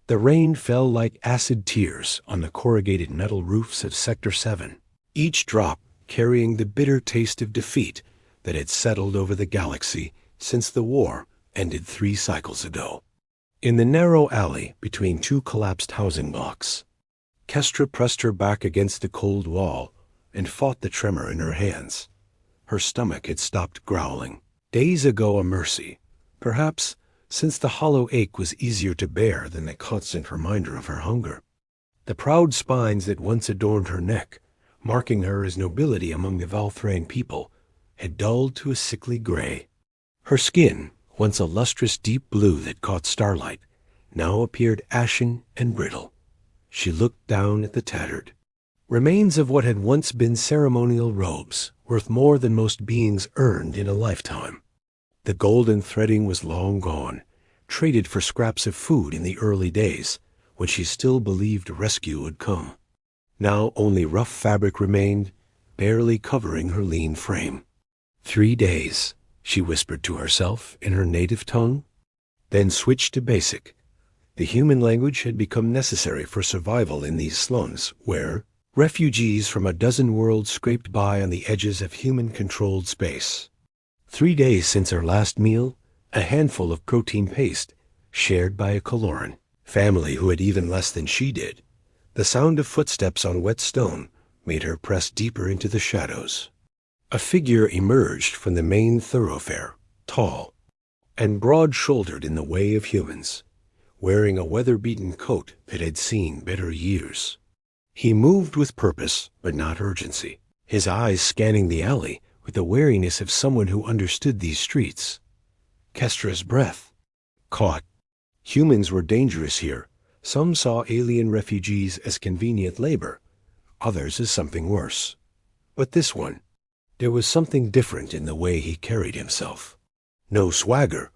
The rain fell like acid tears on the corrugated metal roofs of Sector 7, each drop carrying the bitter taste of defeat that had settled over the galaxy since the war ended 3 cycles ago. In the narrow alley between 2 collapsed housing blocks, Kestra pressed her back against the cold wall and fought the tremor in her hands. Her stomach had stopped growling. Days ago a mercy, perhaps, since the hollow ache was easier to bear than the constant reminder of her hunger. The proud spines that once adorned her neck, marking her as nobility among the Valthrane people, had dulled to a sickly gray. Her skin, once a lustrous deep blue that caught starlight, now appeared ashen and brittle. She looked down at the tattered remains of what had once been ceremonial robes, worth more than most beings earned in a lifetime. The golden threading was long gone, traded for scraps of food in the early days, when she still believed rescue would come. Now only rough fabric remained, barely covering her lean frame. 3 days, she whispered to herself in her native tongue, then switched to basic. The human language had become necessary for survival in these slums where refugees from a dozen worlds scraped by on the edges of human-controlled space. 3 days since her last meal, a handful of protein paste, shared by a Kaloran family who had even less than she did. The sound of footsteps on wet stone made her press deeper into the shadows. A figure emerged from the main thoroughfare, tall and broad-shouldered in the way of humans, wearing a weather-beaten coat that had seen better years. He moved with purpose, but not urgency, his eyes scanning the alley with the wariness of someone who understood these streets. Kestra's breath caught. Humans were dangerous here. Some saw alien refugees as convenient labor, others as something worse. But this one, there was something different in the way he carried himself. No swagger,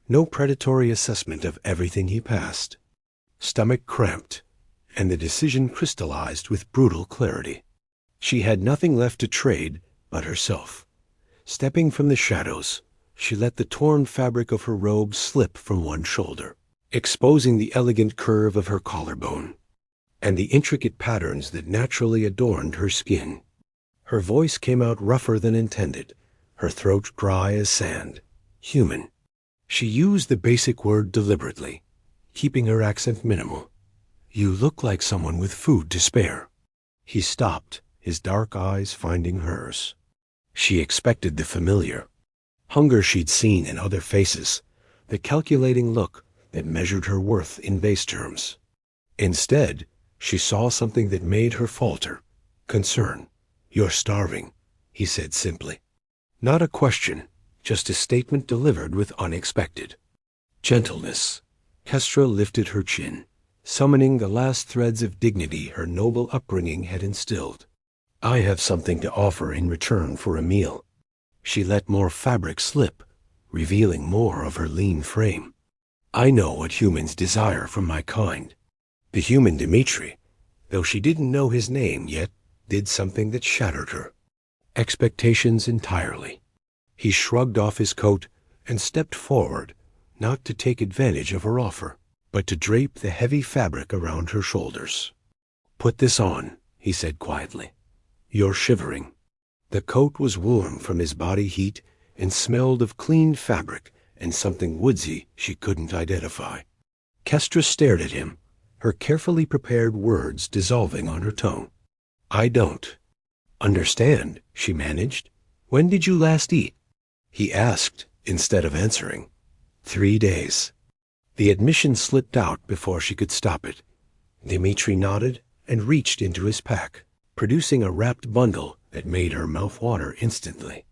no predatory assessment of everything he passed. Stomach cramped, and the decision crystallized with brutal clarity. She had nothing left to trade but herself. Stepping from the shadows, she let the torn fabric of her robe slip from one shoulder, exposing the elegant curve of her collarbone and the intricate patterns that naturally adorned her skin. Her voice came out rougher than intended, her throat dry as sand. Human. She used the basic word deliberately, keeping her accent minimal. You look like someone with food to spare. He stopped, his dark eyes finding hers. She expected the familiar hunger she'd seen in other faces, the calculating look that measured her worth in base terms. Instead, she saw something that made her falter. Concern. You're starving, he said simply. Not a question, just a statement delivered with unexpected gentleness. Kestra lifted her chin, summoning the last threads of dignity her noble upbringing had instilled. I have something to offer in return for a meal. She let more fabric slip, revealing more of her lean frame. I know what humans desire from my kind. The human Dmitri, though she didn't know his name yet, did something that shattered her. Expectations entirely. He shrugged off his coat and stepped forward, not to take advantage of her offer, but to drape the heavy fabric around her shoulders. Put this on, he said quietly. You're shivering. The coat was warm from his body heat and smelled of clean fabric and something woodsy she couldn't identify. Kestra stared at him, her carefully prepared words dissolving on her tongue. I don't understand, she managed. When did you last eat? He asked instead of answering. 3 days. The admission slipped out before she could stop it. Dmitri nodded and reached into his pack, producing a wrapped bundle that made her mouth water instantly.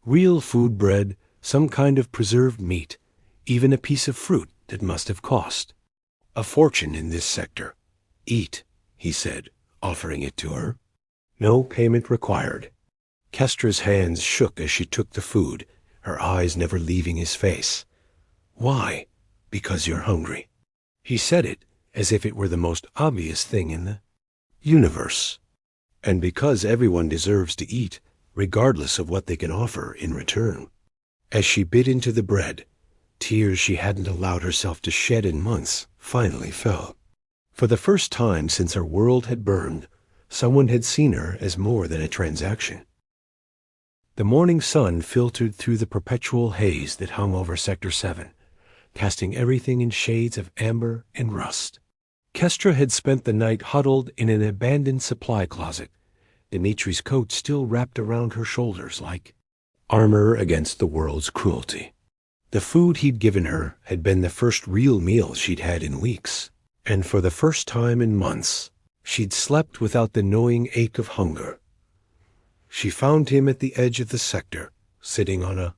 Real food bread, some kind of preserved meat, even a piece of fruit that must have cost a fortune in this sector. Eat, he said, offering it to her. No payment required. Kestra's hands shook as she took the food, her eyes never leaving his face. Why? Because you're hungry. He said it as if it were the most obvious thing in the universe. And because everyone deserves to eat, regardless of what they can offer in return. As she bit into the bread, tears she hadn't allowed herself to shed in months finally fell. For the first time since her world had burned, someone had seen her as more than a transaction. The morning sun filtered through the perpetual haze that hung over Sector 7, casting everything in shades of amber and rust. Kestra had spent the night huddled in an abandoned supply closet, Dimitri's coat still wrapped around her shoulders like armor against the world's cruelty. The food he'd given her had been the first real meal she'd had in weeks, and for the first time in months, she'd slept without the gnawing ache of hunger. She found him at the edge of the sector, sitting on a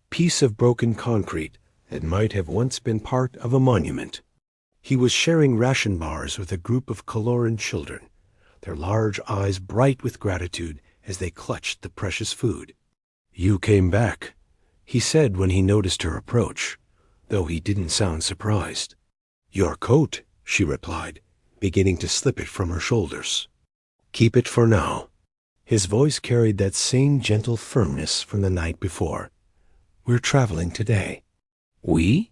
piece of broken concrete that might have once been part of a monument. He was sharing ration bars with a group of Caloran children, their large eyes bright with gratitude as they clutched the precious food. "You came back," he said when he noticed her approach, though he didn't sound surprised. "Your coat," she replied, beginning to slip it from her shoulders. "Keep it for now." His voice carried that same gentle firmness from the night before. "We're traveling today." "We?"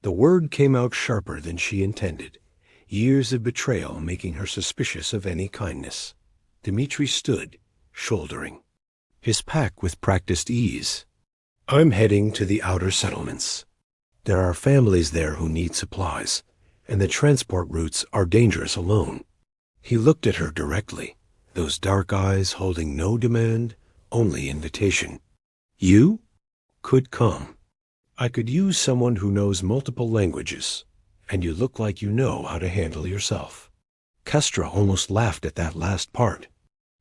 The word came out sharper than she intended, years of betrayal making her suspicious of any kindness. Dimitri stood, shouldering his pack with practiced ease. "I'm heading to the outer settlements. There are families there who need supplies, and the transport routes are dangerous alone." He looked at her directly, those dark eyes holding no demand, only invitation. "You could come. I could use someone who knows multiple languages, and you look like you know how to handle yourself." Kestra almost laughed at that last part.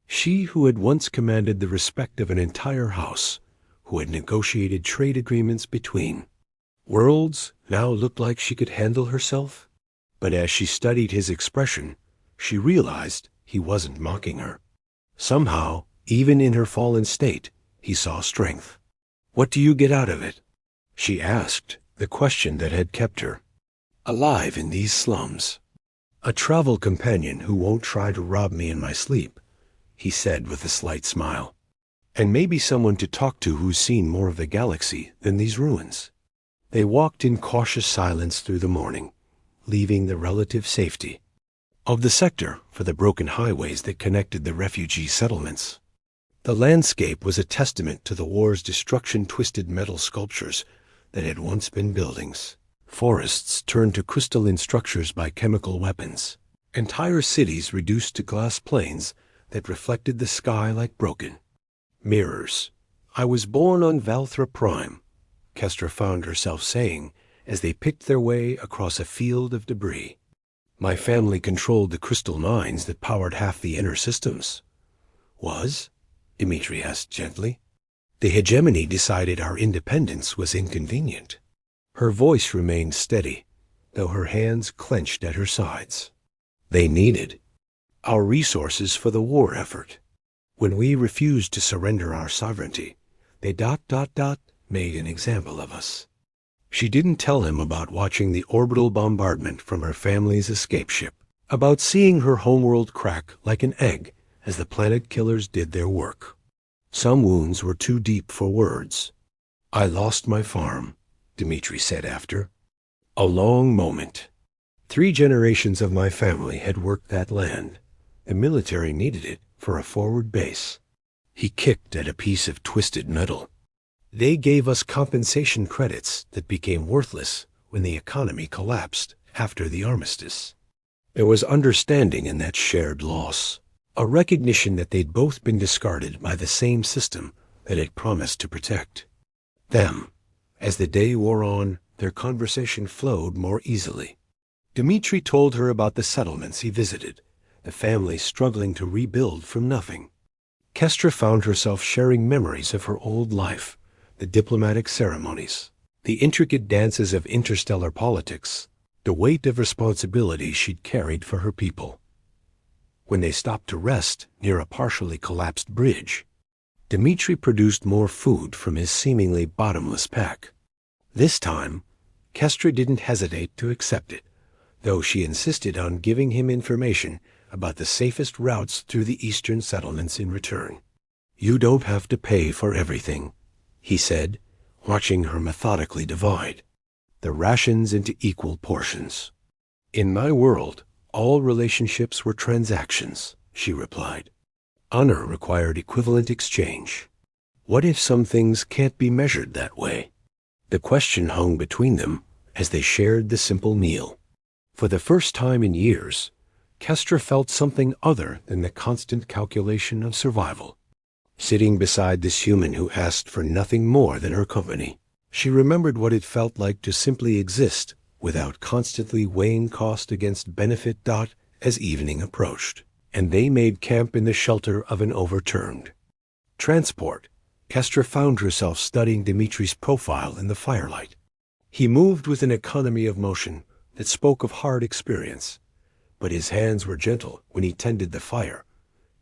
She who had once commanded the respect of an entire house, who had negotiated trade agreements between worlds, now looked like she could handle herself. But as she studied his expression, she realized he wasn't mocking her. Somehow, even in her fallen state, he saw strength. "What do you get out of it?" she asked, the question that had kept her alive in these slums. "A travel companion who won't try to rob me in my sleep," he said with a slight smile. "And maybe someone to talk to who's seen more of the galaxy than these ruins." They walked in cautious silence through the morning, leaving the relative safety of the sector for the broken highways that connected the refugee settlements. The landscape was a testament to the war's destruction-twisted metal sculptures that had once been buildings. Forests turned to crystalline structures by chemical weapons. Entire cities reduced to glass planes that reflected the sky like broken mirrors. "I was born on Valthra Prime," Kestra found herself saying as they picked their way across a field of debris. "My family controlled the crystal mines that powered half the inner systems." "Was?" Dimitri asked gently. "The hegemony decided our independence was inconvenient." Her voice remained steady, though her hands clenched at her sides. "They needed our resources for the war effort. When we refused to surrender our sovereignty, they made an example of us." She didn't tell him about watching the orbital bombardment from her family's escape ship, about seeing her homeworld crack like an egg as the planet killers did their work. Some wounds were too deep for words. "I lost my farm," Dimitri said after a long moment. 3 generations of my family had worked that land. The military needed it for a forward base." He kicked at a piece of twisted metal. "They gave us compensation credits that became worthless when the economy collapsed after the armistice. There was understanding in that shared loss, a recognition that they'd both been discarded by the same system that had promised to protect them." As the day wore on, their conversation flowed more easily. Dimitri told her about the settlements he visited, the families struggling to rebuild from nothing. Kestra found herself sharing memories of her old life, the diplomatic ceremonies, the intricate dances of interstellar politics, the weight of responsibility she'd carried for her people. When they stopped to rest near a partially collapsed bridge, Dimitri produced more food from his seemingly bottomless pack. This time, Kestra didn't hesitate to accept it, though she insisted on giving him information about the safest routes through the eastern settlements in return. "You don't have to pay for everything," he said, watching her methodically divide the rations into equal portions. "In my world, All relationships were transactions, she replied. Honor required equivalent exchange. What if some things can't be measured that way? The question hung between them as they shared the simple meal. For the first time in years, Kestra felt something other than the constant calculation of survival. Sitting beside this human who asked for nothing more than her company, she remembered what it felt like to simply exist without constantly weighing cost against benefit. As evening approached, and they made camp in the shelter of an overturned transport, Kestra found herself studying Dimitri's profile in the firelight. He moved with an economy of motion that spoke of hard experience, but his hands were gentle when he tended the fire,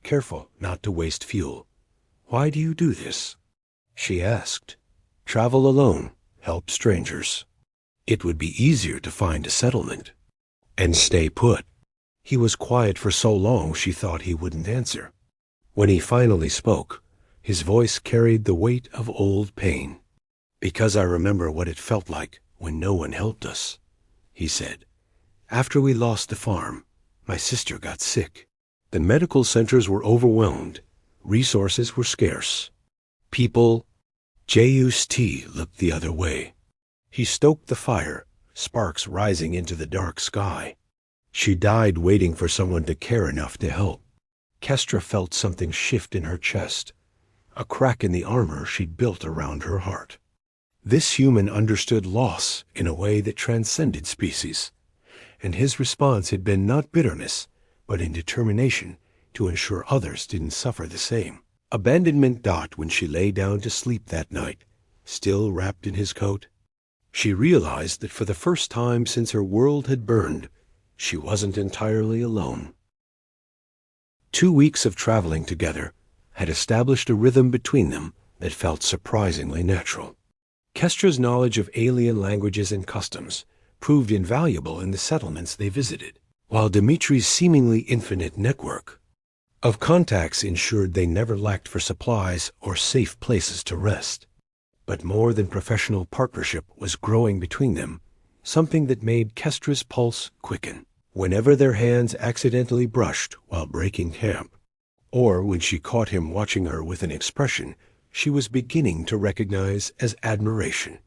careful not to waste fuel. "Why do you do this?" she asked. "Travel alone, help strangers. It would be easier to find a settlement and stay put." He was quiet for so long she thought he wouldn't answer. When he finally spoke, his voice carried the weight of old pain. "Because I remember what it felt like when no one helped us," he said. "After we lost the farm, my sister got sick. The medical centers were overwhelmed. Resources were scarce. People—" Just looked the other way. He stoked the fire, sparks rising into the dark sky. "She died waiting for someone to care enough to help." Kestra felt something shift in her chest, a crack in the armor she'd built around her heart. This human understood loss in a way that transcended species, and his response had been not bitterness, but in determination to ensure others didn't suffer the same. Abandonment. When she lay down to sleep that night, still wrapped in his coat, she realized that for the first time since her world had burned, she wasn't entirely alone. 2 weeks of traveling together had established a rhythm between them that felt surprisingly natural. Kestra's knowledge of alien languages and customs proved invaluable in the settlements they visited, while Dimitri's seemingly infinite network of contacts ensured they never lacked for supplies or safe places to rest. But more than professional partnership was growing between them, something that made Kestra's pulse quicken whenever their hands accidentally brushed while breaking camp, or when she caught him watching her with an expression she was beginning to recognize as admiration.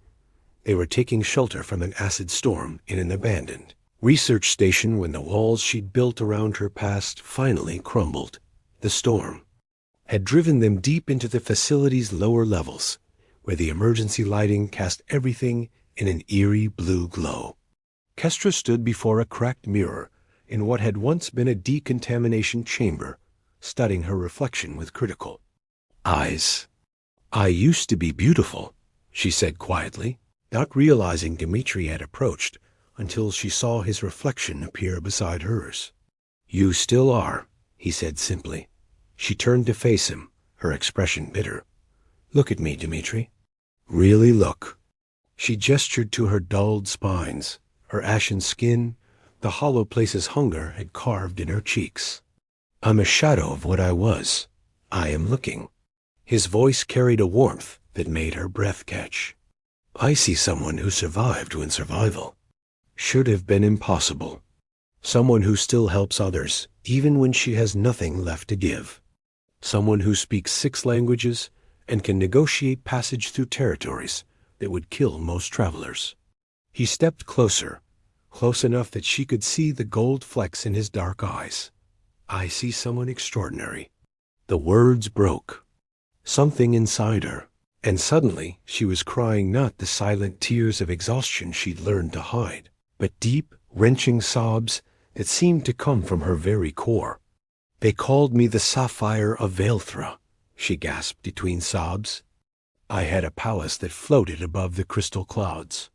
They were taking shelter from an acid storm in an abandoned research station when the walls she'd built around her past finally crumbled. The storm had driven them deep into the facility's lower levels, where the emergency lighting cast everything in an eerie blue glow. Kestra stood before a cracked mirror in what had once been a decontamination chamber, studying her reflection with critical eyes. "I used to be beautiful," she said quietly, not realizing Dimitri had approached until she saw his reflection appear beside hers. "You still are," he said simply. She turned to face him, her expression bitter. "Look at me, Dimitri. Really look." She gestured to her dulled spines, her ashen skin, the hollow places hunger had carved in her cheeks. "I'm a shadow of what I was. I am looking." His voice carried a warmth that made her breath catch. "I see someone who survived when survival should have been impossible. Someone who still helps others, even when she has nothing left to give. Someone who speaks 6 languages and can negotiate passage through territories that would kill most travelers." He stepped closer, close enough that she could see the gold flecks in his dark eyes. "I see someone extraordinary." The words broke something inside her, and suddenly she was crying not the silent tears of exhaustion she'd learned to hide, but deep, wrenching sobs that seemed to come from her very core. "They called me the Sapphire of Vaelthra," she gasped between sobs. "I had a palace that floated above the crystal clouds.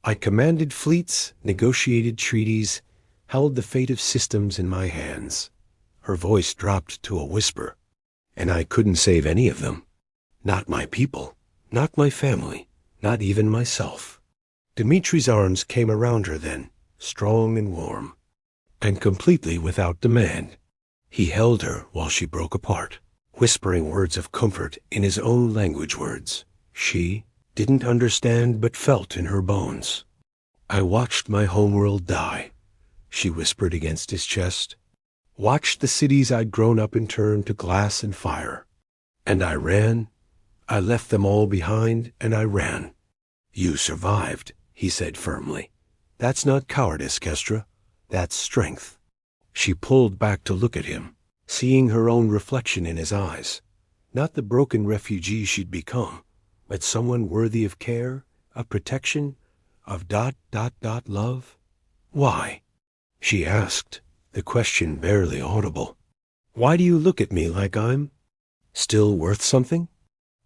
I commanded fleets, negotiated treaties, held the fate of systems in my hands." Her voice dropped to a whisper. "And I couldn't save any of them. Not my people, not my family, not even myself." Dimitri's arms came around her then, strong and warm, and completely without demand. He held her while she broke apart, whispering words of comfort in his own language, words she didn't understand but felt in her bones. "I watched my homeworld die, she whispered against his chest. Watched the cities I'd grown up in turn to glass and fire. And I ran. I left them all behind, and I ran. You survived, he said firmly. That's not cowardice, Kestra. That's strength. She pulled back to look at him, seeing her own reflection in his eyes. Not the broken refugee she'd become, but someone worthy of care, of protection, of love. Why? She asked, the question barely audible. Why do you look at me like I'm still worth something?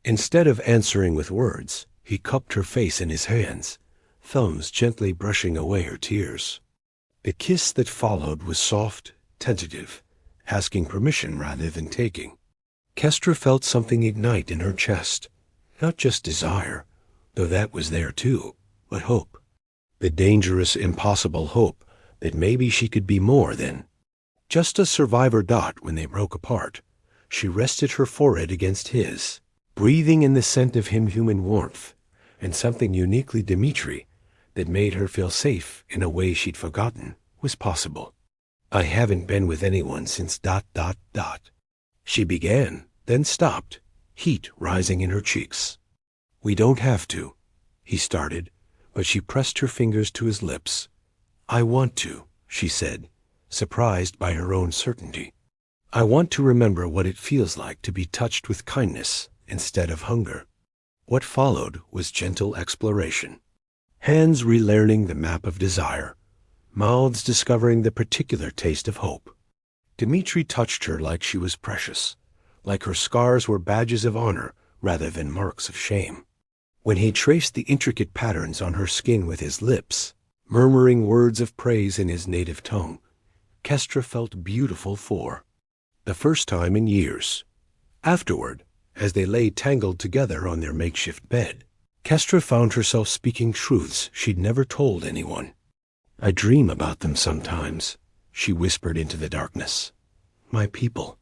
Instead of answering with words, he cupped her face in his hands, thumbs gently brushing away her tears. The kiss that followed was soft, tentative, asking permission rather than taking. Kestra felt something ignite in her chest, not just desire, though that was there too, but hope. The dangerous, impossible hope that maybe she could be more than just a survivor. When they broke apart, she rested her forehead against his, breathing in the scent of him human warmth, and something uniquely Dimitri that made her feel safe in a way she'd forgotten was possible. I haven't been with anyone since ... She began, then stopped, heat rising in her cheeks. We don't have to, he started, but she pressed her fingers to his lips. I want to, she said, surprised by her own certainty. I want to remember what it feels like to be touched with kindness instead of hunger. What followed was gentle exploration. Hands relearning the map of desire, mouths discovering the particular taste of hope. Dimitri touched her like she was precious, like her scars were badges of honor rather than marks of shame. When he traced the intricate patterns on her skin with his lips, murmuring words of praise in his native tongue, Kestra felt beautiful for the first time in years. Afterward, as they lay tangled together on their makeshift bed, Kestra found herself speaking truths she'd never told anyone. I dream about them sometimes, she whispered into the darkness. My people.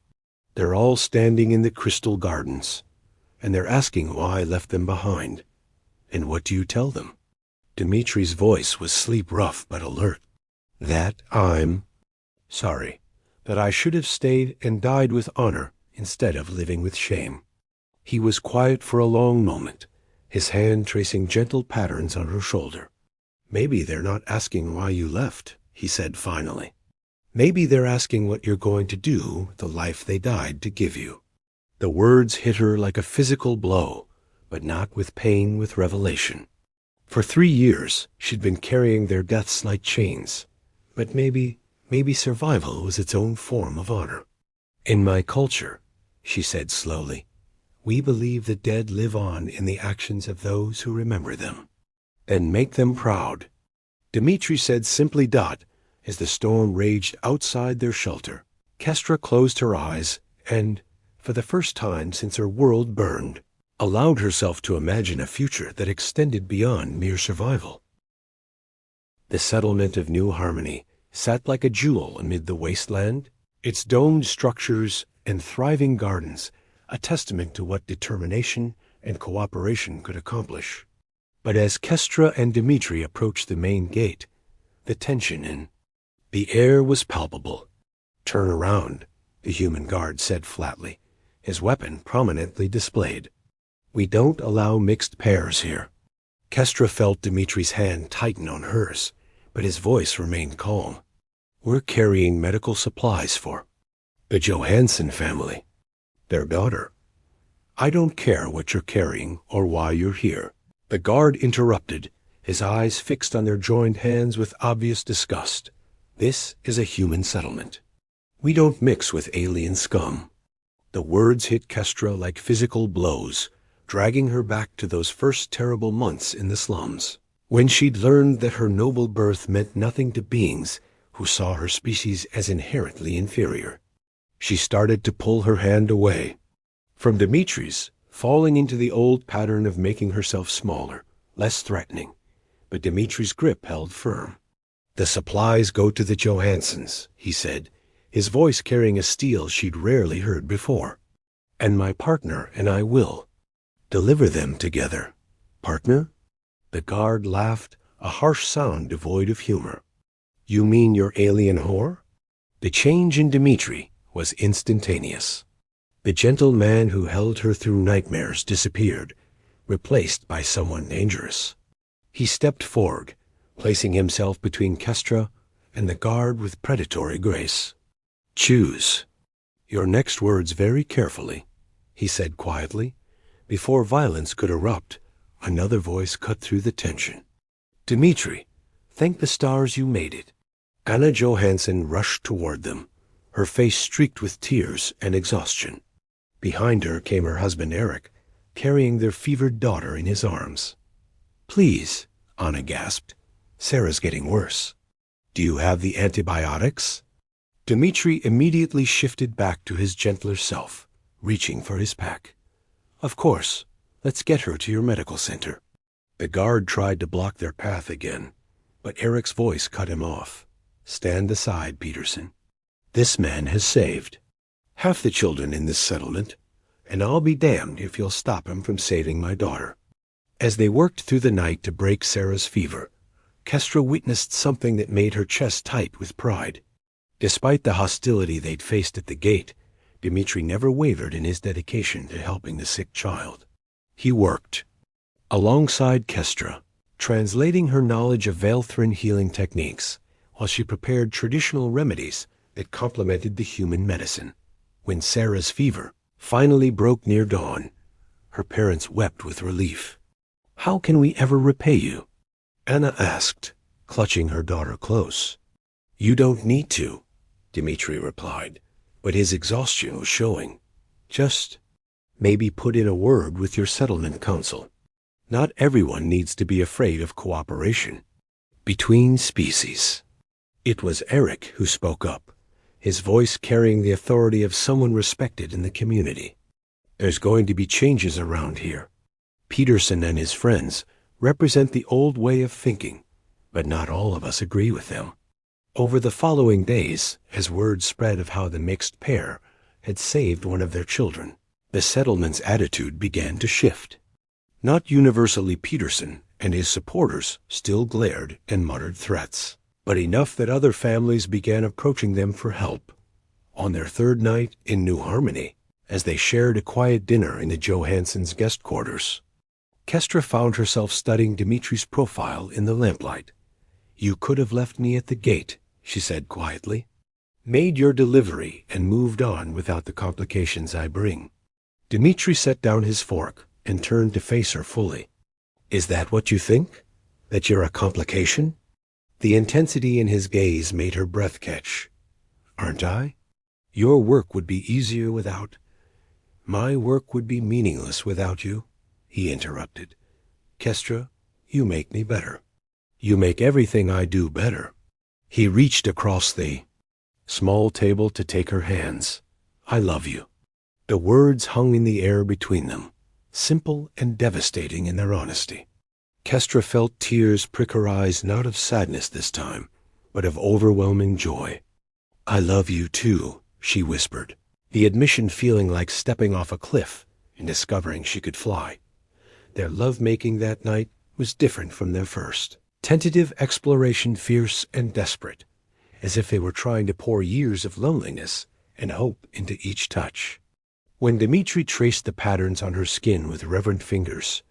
They're all standing in the crystal gardens, and they're asking why I left them behind. And what do you tell them? Dimitri's voice was sleep-rough but alert. That I'm sorry, that I should have stayed and died with honor instead of living with shame. He was quiet for a long moment, his hand tracing gentle patterns on her shoulder. Maybe they're not asking why you left, he said finally. Maybe they're asking what you're going to do with the life they died to give you. The words hit her like a physical blow, but not with pain, with revelation. For 3 years, she'd been carrying their deaths like chains, but maybe survival was its own form of honor. In my culture, she said slowly, we believe the dead live on in the actions of those who remember them, and make them proud. Dimitri said simply as the storm raged outside their shelter. Kestra closed her eyes and, for the first time since her world burned, allowed herself to imagine a future that extended beyond mere survival. The settlement of New Harmony sat like a jewel amid the wasteland, its domed structures and thriving gardens a testament to what determination and cooperation could accomplish. But as Kestra and Dimitri approached the main gate, the tension in the air was palpable. Turn around, the human guard said flatly, his weapon prominently displayed. We don't allow mixed pairs here. Kestra felt Dimitri's hand tighten on hers, but his voice remained calm. We're carrying medical supplies for the Johansson family, their daughter. I don't care what you're carrying or why you're here. The guard interrupted, his eyes fixed on their joined hands with obvious disgust. This is a human settlement. We don't mix with alien scum. The words hit Kestra like physical blows, dragging her back to those first terrible months in the slums, when she'd learned that her noble birth meant nothing to beings who saw her species as inherently inferior. She started to pull her hand away from Dimitri's, falling into the old pattern of making herself smaller, less threatening, but Dimitri's grip held firm. The supplies go to the Johanssons, he said, his voice carrying a steel she'd rarely heard before. And my partner and I will deliver them together. Partner? The guard laughed, a harsh sound devoid of humor. You mean your alien whore? The change in Dmitri was instantaneous. The gentle man who held her through nightmares disappeared, replaced by someone dangerous. He stepped forward, placing himself between Kestra and the guard with predatory grace. Choose your next words very carefully, he said quietly. Before violence could erupt, another voice cut through the tension. Dmitri, thank the stars you made it. Anna Johansson rushed toward them, her face streaked with tears and exhaustion. Behind her came her husband Eric, carrying their fevered daughter in his arms. Please, Anna gasped. Sarah's getting worse. Do you have the antibiotics? Dmitri immediately shifted back to his gentler self, reaching for his pack. Of course. Let's get her to your medical center. The guard tried to block their path again, but Eric's voice cut him off. Stand aside, Peterson. This man has saved half the children in this settlement, and I'll be damned if you'll stop him from saving my daughter. As they worked through the night to break Sarah's fever, Kestra witnessed something that made her chest tight with pride. Despite the hostility they'd faced at the gate, Dmitri never wavered in his dedication to helping the sick child. He worked alongside Kestra, translating her knowledge of Velthrin healing techniques, while she prepared traditional remedies that complemented the human medicine. When Sarah's fever finally broke near dawn, her parents wept with relief. How can we ever repay you? Anna asked, clutching her daughter close. You don't need to, Dmitri replied, but his exhaustion was showing. Just maybe put in a word with your settlement council. Not everyone needs to be afraid of cooperation between species. It was Eric who spoke up, his voice carrying the authority of someone respected in the community. There's going to be changes around here. Peterson and his friends represent the old way of thinking, but not all of us agree with them. Over the following days, as word spread of how the mixed pair had saved one of their children, the settlement's attitude began to shift. Not universally, Peterson and his supporters still glared and muttered threats, but enough that other families began approaching them for help. On their third night in New Harmony, as they shared a quiet dinner in the Johanssons' guest quarters, Kestra found herself studying Dmitri's profile in the lamplight. You could have left me at the gate, she said quietly. Made your delivery and moved on without the complications I bring. Dmitri set down his fork and turned to face her fully. Is that what you think? That you're a complication? The intensity in his gaze made her breath catch. Aren't I? Your work would be easier without. My work would be meaningless without you, he interrupted. Kestra, you make me better. You make everything I do better. He reached across the small table to take her hands. I love you. The words hung in the air between them, simple and devastating in their honesty. Kestra felt tears prick her eyes, not of sadness this time, but of overwhelming joy. I love you too, she whispered, the admission feeling like stepping off a cliff and discovering she could fly. Their love-making that night was different from their first. Tentative exploration, fierce and desperate, as if they were trying to pour years of loneliness and hope into each touch. When Dmitri traced the patterns on her skin with reverent fingers,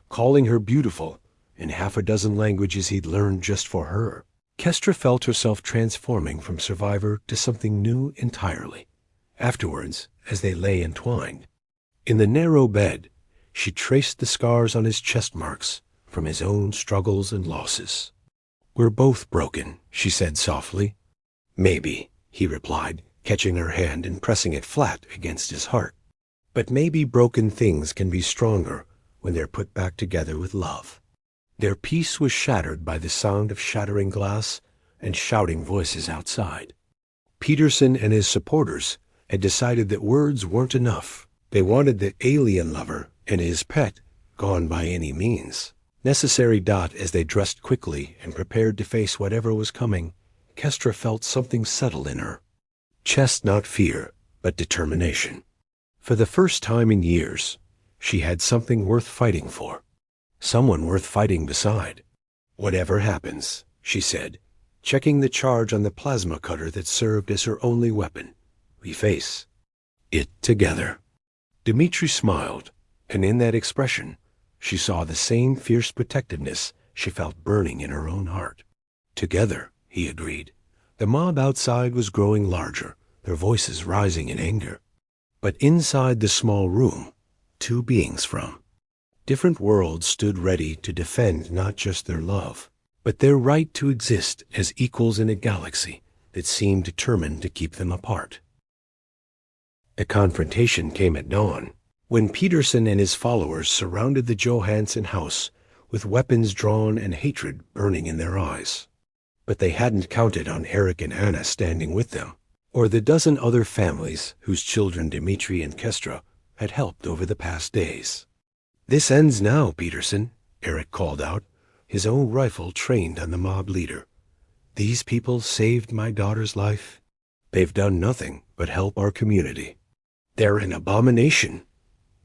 calling her beautiful in half a dozen languages he'd learned just for her, Kestra felt herself transforming from survivor to something new entirely. Afterwards, as they lay entwined, in the narrow bed, she traced the scars on his chest marks from his own struggles and losses. We're both broken, she said softly. Maybe, he replied, catching her hand and pressing it flat against his heart. But maybe broken things can be stronger when they're put back together with love. Their peace was shattered by the sound of shattering glass and shouting voices outside. Peterson and his supporters had decided that words weren't enough. They wanted the alien lover and his pet gone by any means necessary. As they dressed quickly and prepared to face whatever was coming, Kestra felt something settle in her. Chest not fear, but determination. For the first time in years, she had something worth fighting for. Someone worth fighting beside. Whatever happens, she said, checking the charge on the plasma cutter that served as her only weapon. "We face it together." Dmitri smiled, and in that expression, she saw the same fierce protectiveness she felt burning in her own heart. "Together," he agreed. The mob outside was growing larger, their voices rising in anger. But inside the small room, two beings from different worlds stood ready to defend not just their love, but their right to exist as equals in a galaxy that seemed determined to keep them apart. A confrontation came at dawn, when Peterson and his followers surrounded the Johansson house with weapons drawn and hatred burning in their eyes. But they hadn't counted on Eric and Anna standing with them, or the dozen other families whose children Dmitri and Kestra had helped over the past days. "This ends now, Peterson," Eric called out, his own rifle trained on the mob leader. "These people saved my daughter's life. They've done nothing but help our community. They're an abomination."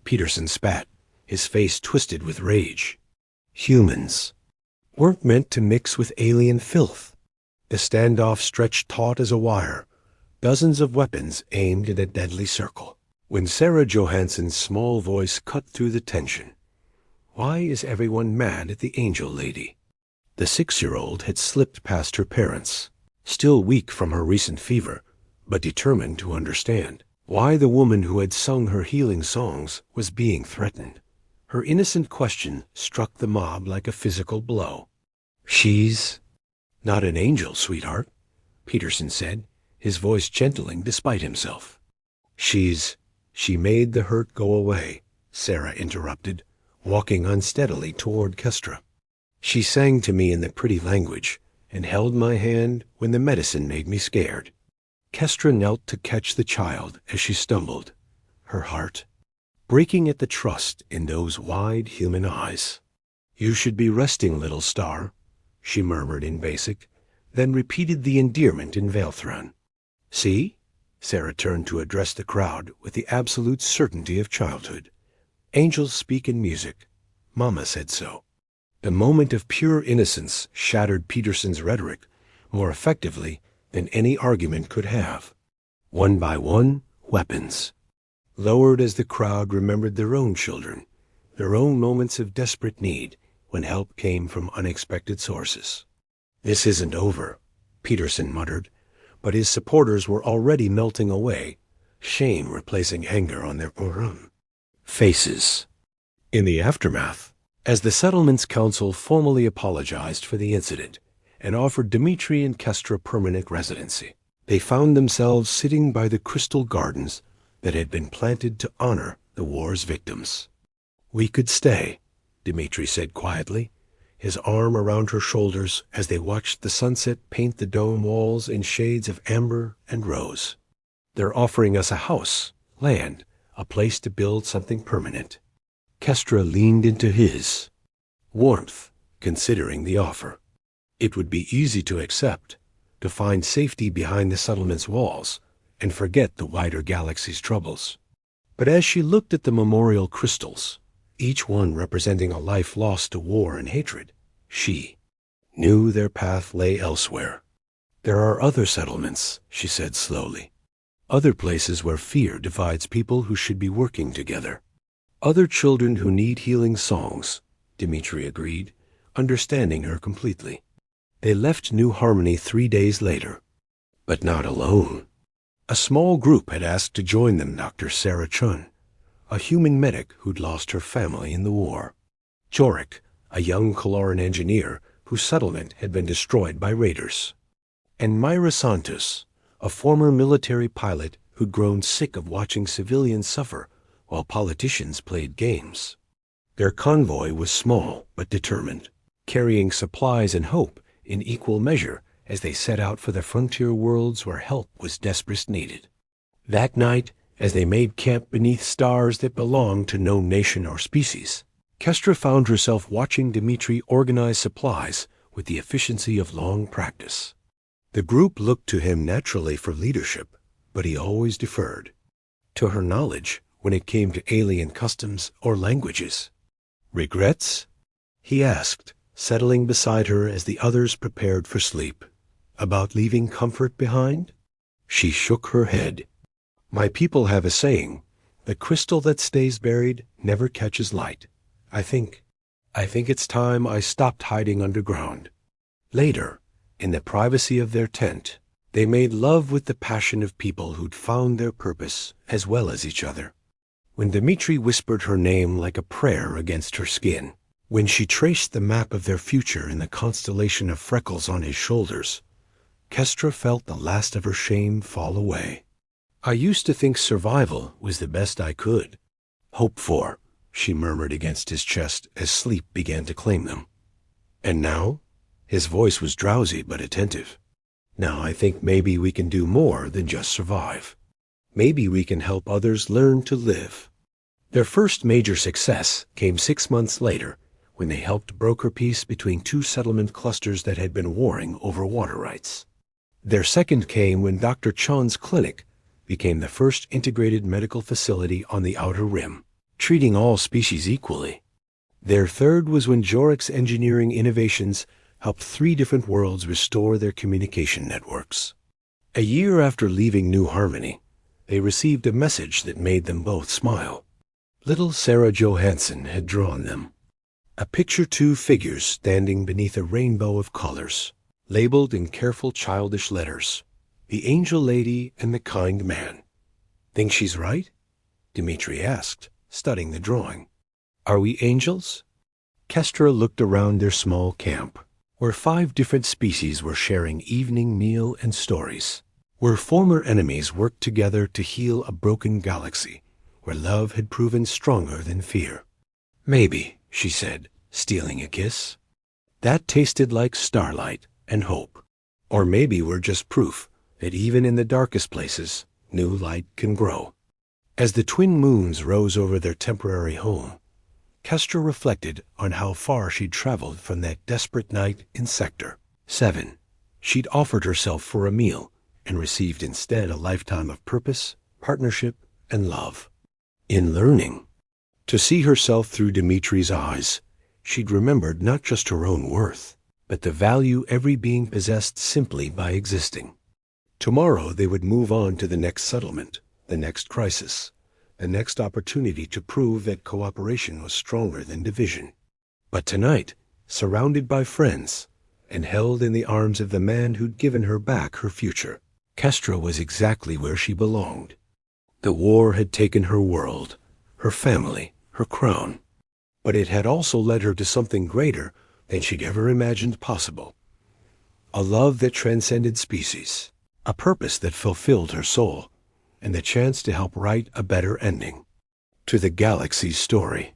Peterson spat, his face twisted with rage. "Humans weren't meant to mix with alien filth." The standoff stretched taut as a wire, dozens of weapons aimed in a deadly circle, when Sarah Johansson's small voice cut through the tension. "Why is everyone mad at the angel lady?" The 6-year-old had slipped past her parents, still weak from her recent fever, but determined to understand why the woman who had sung her healing songs was being threatened. Her innocent question struck the mob like a physical blow. "She's not an angel, sweetheart," Peterson said, his voice gentling despite himself. She made the hurt go away," Sarah interrupted, walking unsteadily toward Kestra. "She sang to me in the pretty language and held my hand when the medicine made me scared." Kestra knelt to catch the child as she stumbled, her heart breaking at the trust in those wide human eyes. "You should be resting, little star," she murmured in Basic, then repeated the endearment in Velthran. "See?" Sarah turned to address the crowd with the absolute certainty of childhood. "Angels speak in music. Mama said so." The moment of pure innocence shattered Peterson's rhetoric more effectively than any argument could have. One by one, weapons lowered as the crowd remembered their own children, their own moments of desperate need when help came from unexpected sources. "This isn't over," Peterson muttered, but his supporters were already melting away, shame replacing anger on their faces. In the aftermath, as the Settlements Council formally apologized for the incident and offered Dmitri and Kestra permanent residency, they found themselves sitting by the crystal gardens that had been planted to honor the war's victims. "We could stay," Dmitri said quietly, his arm around her shoulders as they watched the sunset paint the dome walls in shades of amber and rose. "They're offering us a house, land, a place to build something permanent." Kestra leaned into his, warmth considering the offer. It would be easy to accept, to find safety behind the settlement's walls and forget the wider galaxy's troubles. But as she looked at the memorial crystals, each one representing a life lost to war and hatred, she knew their path lay elsewhere. "There are other settlements," she said slowly. "Other places where fear divides people who should be working together. Other children who need healing songs," Dmitri agreed, understanding her completely. They left New Harmony 3 days later, but not alone. A small group had asked to join them Dr. Sarah Chun, a human medic who'd lost her family in the war. Jorik, a young Kaloran engineer whose settlement had been destroyed by raiders. And Myra Santos, a former military pilot who'd grown sick of watching civilians suffer while politicians played games. Their convoy was small but determined, carrying supplies and hope in equal measure as they set out for the frontier worlds where help was desperately needed. That night, as they made camp beneath stars that belonged to no nation or species, Kestra found herself watching Dmitri organize supplies with the efficiency of long practice. The group looked to him naturally for leadership, but he always deferred to her knowledge when it came to alien customs or languages. "Regrets?" he asked, settling beside her as the others prepared for sleep. About leaving comfort behind? She shook her head. My people have a saying, the crystal that stays buried never catches light. I think it's time I stopped hiding underground. Later, in the privacy of their tent, they made love with the passion of people who'd found their purpose as well as each other. When Dmitri whispered her name like a prayer against her skin, when she traced the map of their future in the constellation of freckles on his shoulders, Kestra felt the last of her shame fall away. I used to think survival was the best I could hope for, she murmured against his chest as sleep began to claim them. And now? His voice was drowsy but attentive. Now I think maybe we can do more than just survive. Maybe we can help others learn to live. Their first major success came 6 months later when they helped broker peace between two settlement clusters that had been warring over water rights. Their second came when Dr. Chan's clinic became the first integrated medical facility on the Outer Rim, treating all species equally. Their third was when Jorik's engineering innovations helped 3 different worlds restore their communication networks. A year after leaving New Harmony, they received a message that made them both smile. Little Sarah Johansson had drawn them. A picture 2 figures standing beneath a rainbow of colors, labeled in careful childish letters, the angel lady and the kind man. Think she's right? Dmitri asked, studying the drawing. Are we angels? Kestra looked around their small camp, where 5 different species were sharing evening meal and stories, where former enemies worked together to heal a broken galaxy, where love had proven stronger than fear. Maybe, she said, stealing a kiss. That tasted like starlight and hope. Or maybe we're just proof that even in the darkest places, new light can grow. As the twin moons rose over their temporary home, Kestra reflected on how far she'd traveled from that desperate night in Sector 7. She'd offered herself for a meal and received instead a lifetime of purpose, partnership, and love. In learning to see herself through Dimitri's eyes, she'd remembered not just her own worth, but the value every being possessed simply by existing. Tomorrow they would move on to the next settlement, the next crisis, the next opportunity to prove that cooperation was stronger than division. But tonight, surrounded by friends, and held in the arms of the man who'd given her back her future, Kestra was exactly where she belonged. The war had taken her world, her family, her crown, but it had also led her to something greater than she'd ever imagined possible. A love that transcended species, a purpose that fulfilled her soul, and the chance to help write a better ending to the galaxy's story.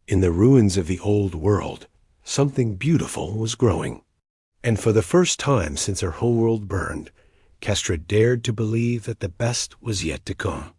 In the ruins of the old world, something beautiful was growing. And for the first time since her homeworld burned, Kestra dared to believe that the best was yet to come.